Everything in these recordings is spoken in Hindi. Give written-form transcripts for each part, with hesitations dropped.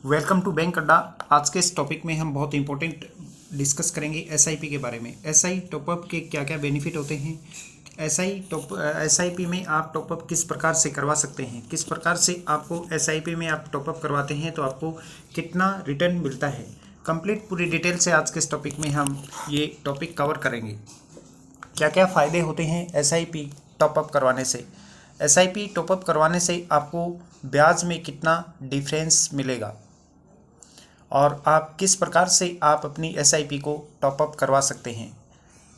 वेलकम टू बैंक अड्डा। आज के इस टॉपिक में हम बहुत इंपॉर्टेंट डिस्कस करेंगे एसआईपी के बारे में। एसआई टॉपअप के क्या क्या बेनिफिट होते हैं, एसआईपी में आप टॉपअप किस प्रकार से करवा सकते हैं, किस प्रकार से आपको एसआईपी में आप टॉपअप करवाते हैं तो आपको कितना रिटर्न मिलता है। कंप्लीट पूरी डिटेल से आज के इस टॉपिक में हम ये टॉपिक कवर करेंगे। क्या क्या फ़ायदे होते हैं एसआईपी टॉपअप करवाने से, एसआईपी टॉपअप करवाने से आपको ब्याज में कितना डिफरेंस मिलेगा और आप किस प्रकार से आप अपनी एसआईपी को टॉपअप करवा सकते हैं।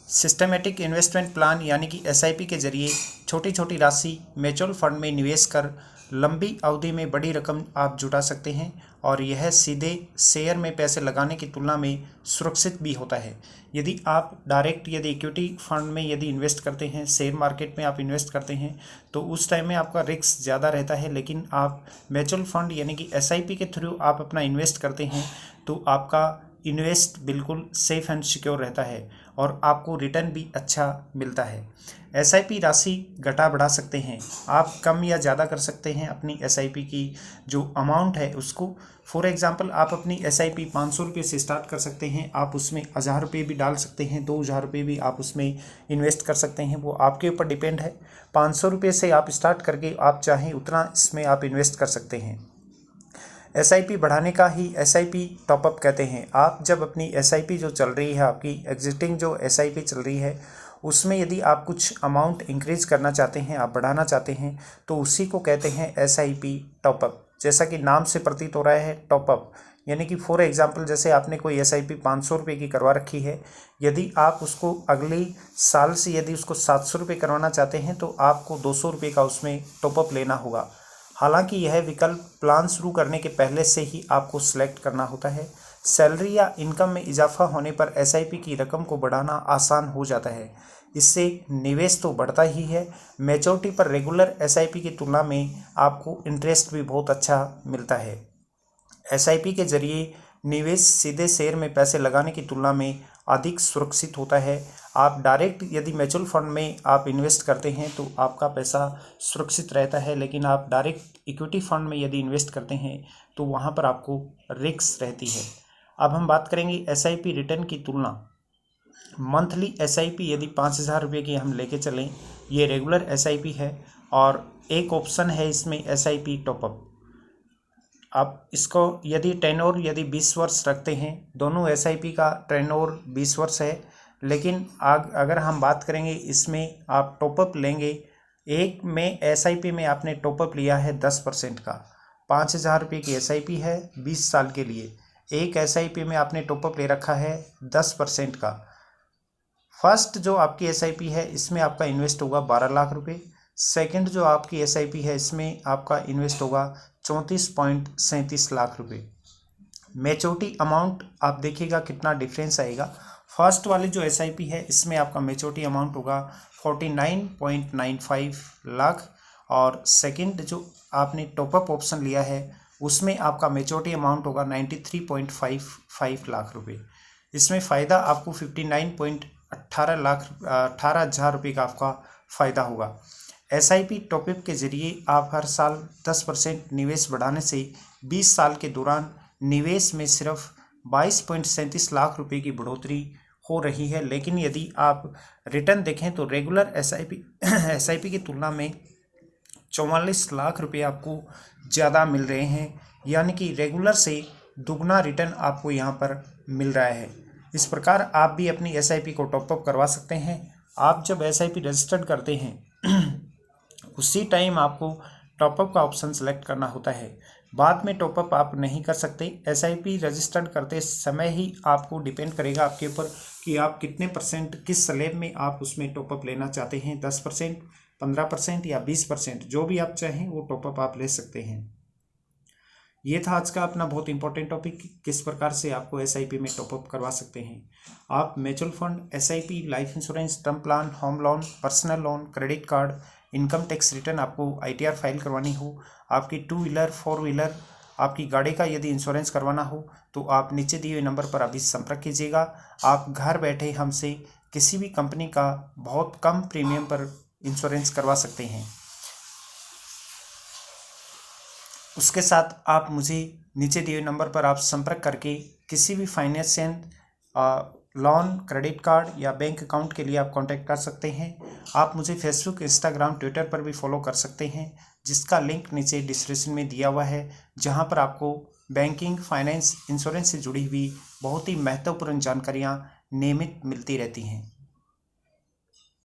सिस्टमेटिक इन्वेस्टमेंट प्लान यानी कि एसआईपी के जरिए छोटी छोटी राशि म्यूचुअल फंड में निवेश कर लंबी अवधि में बड़ी रकम आप जुटा सकते हैं और यह सीधे शेयर में पैसे लगाने की तुलना में सुरक्षित भी होता है। यदि आप डायरेक्ट इक्विटी फंड में यदि इन्वेस्ट करते हैं, शेयर मार्केट में आप इन्वेस्ट करते हैं तो उस टाइम में आपका रिस्क ज़्यादा रहता है, लेकिन आप म्यूचुअल फंड यानी कि एसआईपी के थ्रू आप अपना इन्वेस्ट करते हैं तो आपका इन्वेस्ट बिल्कुल सेफ़ एंड सिक्योर रहता है और आपको रिटर्न भी अच्छा मिलता है। एसआईपी राशि घटा बढ़ा सकते हैं, आप कम या ज़्यादा कर सकते हैं अपनी एसआईपी की जो अमाउंट है उसको। फॉर एग्जांपल आप अपनी एसआईपी 500 रुपये से स्टार्ट कर सकते हैं, आप उसमें 1000 रुपये भी डाल सकते हैं, 2000 रुपये भी आप उसमें इन्वेस्ट कर सकते हैं, वो आपके ऊपर डिपेंड है। 500 रुपये से आप स्टार्ट करके आप चाहें उतना इसमें आप इन्वेस्ट कर सकते हैं। एसआईपी बढ़ाने का ही एसआईपी टॉपअप कहते हैं। आप जब अपनी एसआईपी जो चल रही है, आपकी एग्जिस्टिंग जो एसआईपी चल रही है उसमें यदि आप कुछ अमाउंट इंक्रीज करना चाहते हैं, आप बढ़ाना चाहते हैं तो उसी को कहते हैं एसआईपी टॉपअप। जैसा कि नाम से प्रतीत हो रहा है टॉपअप, यानी कि फॉर एग्जांपल जैसे आपने कोई एसआईपी 500 रुपये की करवा रखी है, यदि आप उसको अगले साल से यदि उसको 700 रुपये करवाना चाहते हैं तो आपको 200 रुपये का उसमें टॉपअप लेना होगा। हालांकि यह विकल्प प्लान शुरू करने के पहले से ही आपको सिलेक्ट करना होता है। सैलरी या इनकम में इजाफा होने पर एसआईपी की रकम को बढ़ाना आसान हो जाता है। इससे निवेश तो बढ़ता ही है, मैच्योरिटी पर रेगुलर एसआईपी की तुलना में आपको इंटरेस्ट भी बहुत अच्छा मिलता है। एसआईपी के जरिए निवेश सीधे शेयर में पैसे लगाने की तुलना में अधिक सुरक्षित होता है। आप डायरेक्ट यदि म्यूचुअल फंड में आप इन्वेस्ट करते हैं तो आपका पैसा सुरक्षित रहता है, लेकिन आप डायरेक्ट इक्विटी फंड में यदि इन्वेस्ट करते हैं तो वहाँ पर आपको रिस्क रहती है। अब हम बात करेंगे एसआईपी रिटर्न की तुलना। मंथली एसआईपी यदि 5000 रुपये की हम लेके चलें, ये रेगुलर एसआईपी है और एक ऑप्शन है इसमें एसआईपी टॉपअप। आप इसको यदि टेन्योर यदि 20 वर्ष रखते हैं, दोनों एसआईपी का टेन्योर 20 वर्ष है, लेकिन अगर हम बात करेंगे इसमें आप टॉपअप लेंगे, एक में एसआईपी में आपने टॉपअप लिया है 10% का, 5000 रुपये की एसआईपी है 20 साल के लिए। एक एसआईपी में आपने टॉपअप ले रखा है 10% का। फर्स्ट जो आपकी एसआईपी है इसमें आपका इन्वेस्ट होगा 12 लाख रुपए। सेकंड जो आपकी एसआईपी है इसमें आपका इन्वेस्ट होगा 34.37 लाख रुपए। मैच्योरिटी अमाउंट आप देखिएगा कितना डिफरेंस आएगा। फर्स्ट वाली जो एसआईपी है इसमें आपका मैच्योरिटी अमाउंट होगा 49.95 लाख और सेकंड जो आपने टॉपअप ऑप्शन लिया है उसमें आपका मैच्योरिटी अमाउंट होगा 93.55 लाख रुपए। इसमें फ़ायदा आपको 18,00,000 रुपये का आपका फ़ायदा होगा। एसआईपी टॉपअप के जरिए आप हर साल 10% निवेश बढ़ाने से 20 साल के दौरान निवेश में सिर्फ 22.37 लाख रुपए की बढ़ोतरी हो रही है। लेकिन यदि आप रिटर्न देखें तो रेगुलर एसआईपी की तुलना में 44 लाख रुपए आपको ज़्यादा मिल रहे हैं, यानी कि रेगुलर से दुगना रिटर्न आपको यहाँ पर मिल रहा है। इस प्रकार आप भी अपनी एसआईपी को टॉपअप करवा सकते हैं। आप जब एसआईपी रजिस्टर्ड करते हैं उसी टाइम आपको टॉपअप का ऑप्शन सेलेक्ट करना होता है, बाद में टॉपअप आप नहीं कर सकते। एसआईपी रजिस्टर्ड करते समय ही आपको डिपेंड करेगा आपके ऊपर कि आप कितने परसेंट किस स्लैब में आप उसमें टॉपअप लेना चाहते हैं, 10%, 15% या 20%, जो भी आप चाहें वो टॉपअप आप ले सकते हैं। ये था आज का अपना बहुत इंपॉर्टेंट टॉपिक, किस प्रकार से आपको एसआईपी में टॉपअप करवा सकते हैं। आप mutual fund, SIP, life insurance, term plan, home loan, personal loan, credit card, income tax return आपको आईटीआर फाइल करवानी हो, आपकी 2 व्हीलर 4 व्हीलर आपकी गाड़ी का यदि इंश्योरेंस करवाना हो तो आप नीचे दिए हुए नंबर पर अभी संपर्क कीजिएगा। आप घर बैठे हमसे किसी भी कंपनी का बहुत कम प्रीमियम पर इंश्योरेंस करवा सकते हैं। उसके साथ आप मुझे नीचे दिए हुए नंबर पर आप संपर्क करके किसी भी फाइनेंशियल लोन, क्रेडिट कार्ड या बैंक अकाउंट के लिए आप कांटेक्ट कर सकते हैं। आप मुझे फेसबुक, इंस्टाग्राम, ट्विटर पर भी फॉलो कर सकते हैं, जिसका लिंक नीचे डिस्क्रिप्शन में दिया हुआ है, जहां पर आपको बैंकिंग, फाइनेंस, इंश्योरेंस से जुड़ी हुई बहुत ही महत्वपूर्ण जानकारियां नियमित मिलती रहती हैं।